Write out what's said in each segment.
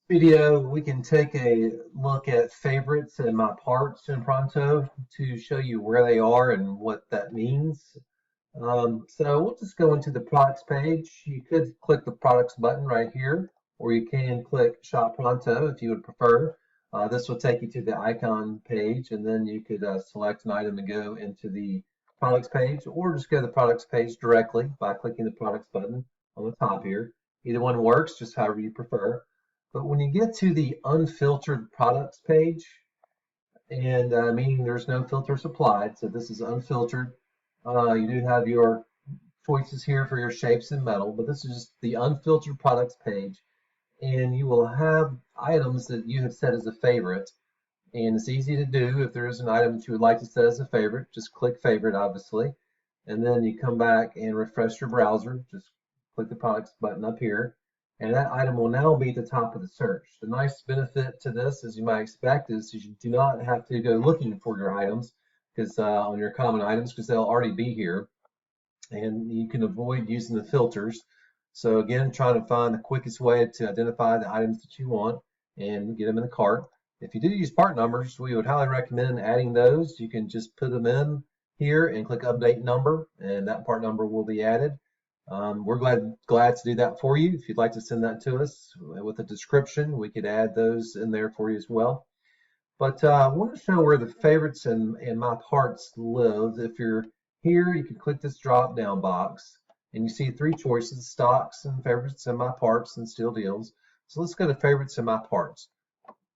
Video, we can take a look at favorites and my parts in Pronto to show you where they are and what that means. So we'll just go into the products page. You could click the products button right here, or you can click Shop Pronto if you would prefer. This will take you to the icon page, and then you could select an item and go into the products page, or just go to the products page directly by clicking the products button on the top here. Either one works, just however you prefer. But when you get to the unfiltered products page, and meaning there's no filters applied, so this is unfiltered. You do have your choices here for your shapes and metal, but this is just the unfiltered products page, and you will have items that you have set as a favorite, and it's easy to do. If there is an item that you would like to set as a favorite, just click favorite, obviously, and then you come back and refresh your browser. Just click the products button up here, and that item will now be at the top of the search. The nice benefit to this, as you might expect, is you do not have to go looking for your items because on your common items, because they'll already be here, and you can avoid using the filters. So again, trying to find the quickest way to identify the items that you want and get them in the cart. If you do use part numbers, we would highly recommend adding those. You can just put them in here and click update number, and that part number will be added. We're glad to do that for you. If you'd like to send that to us with a description, we could add those in there for you as well. But I want to show where the favorites and my parts live. If you're here, you can click this drop down box and you see three choices: stocks and favorites and my parts and still deals. So let's go to favorites and my parts.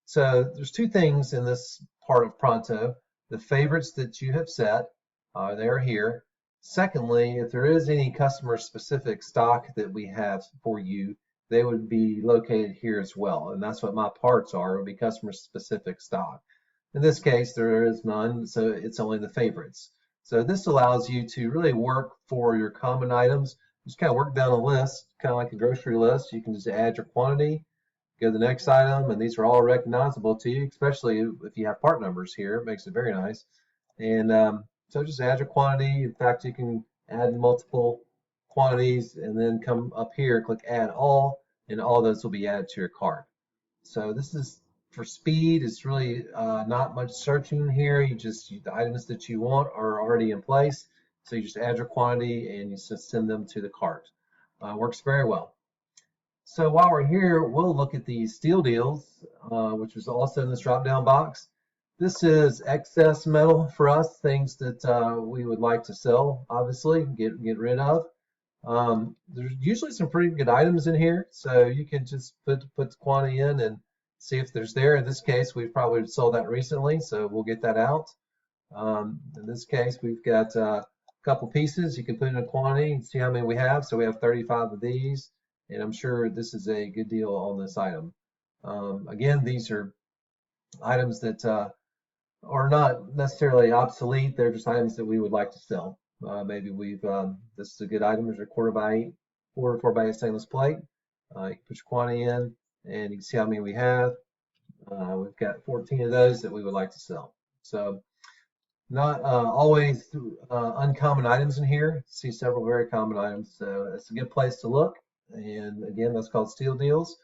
So there's two things in this part of Pronto. The favorites that you have set, they're here. Secondly, if there is any customer specific stock that we have for you, they would be located here as well. And that's what my parts are, would be customer specific stock. In this case, there is none, so it's only the favorites. So this allows you to really work for your common items. Just kind of work down a list, kind of like a grocery list. You can just add your quantity, go to the next item, and these are all recognizable to you, especially if you have part numbers here. It makes it very nice. And so just add your quantity. In fact, you can add multiple quantities and then come up here, click add all, and all those will be added to your cart. So this is for speed. It's really not much searching here. The items that you want are already in place. So you just add your quantity and you just send them to the cart. Works very well. So while we're here, we'll look at the steal deals, which is also in this drop-down box. This is excess metal for us, things that we would like to sell, obviously, get rid of. There's usually some pretty good items in here, so you can just put the quantity in and see if there's there. In this case, we've probably sold that recently, so we'll get that out. In this case, we've got a couple pieces. You can put in a quantity and see how many we have. So we have 35 of these, and I'm sure this is a good deal on this item. Again, these are items that are not necessarily obsolete. They're just items that we would like to sell. Maybe this is a good item. There's a 4x8 stainless plate. You can put your quantity in and you can see how many we have. We've got 14 of those that we would like to sell. So not always uncommon items in here. See several very common items. So it's a good place to look. And again, that's called steal deals.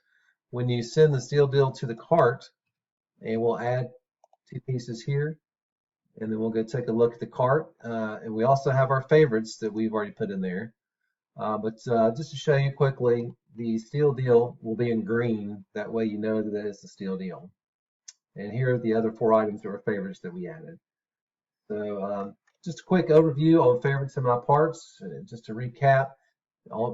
When you send the steal deal to the cart, and we'll add two pieces here, and then we'll go take a look at the cart. And we also have our favorites that we've already put in there. But just to show you quickly, the steal deal will be in green. That way you know that it's a steal deal. And here are the other four items that were favorites that we added. So just a quick overview on favorites and my parts. Just to recap,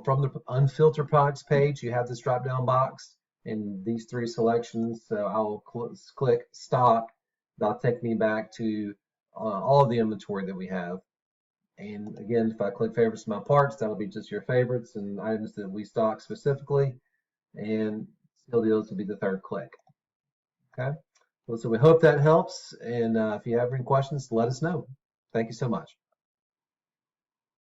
from the unfiltered products page, you have this drop-down box and these three selections. So I'll click stock. That'll take me back to all of the inventory that we have. And again, if I click favorites and my parts, that'll be just your favorites and items that we stock specifically. And steal deals will be the third click. Okay. Well, so we hope that helps. And if you have any questions, let us know. Thank you so much.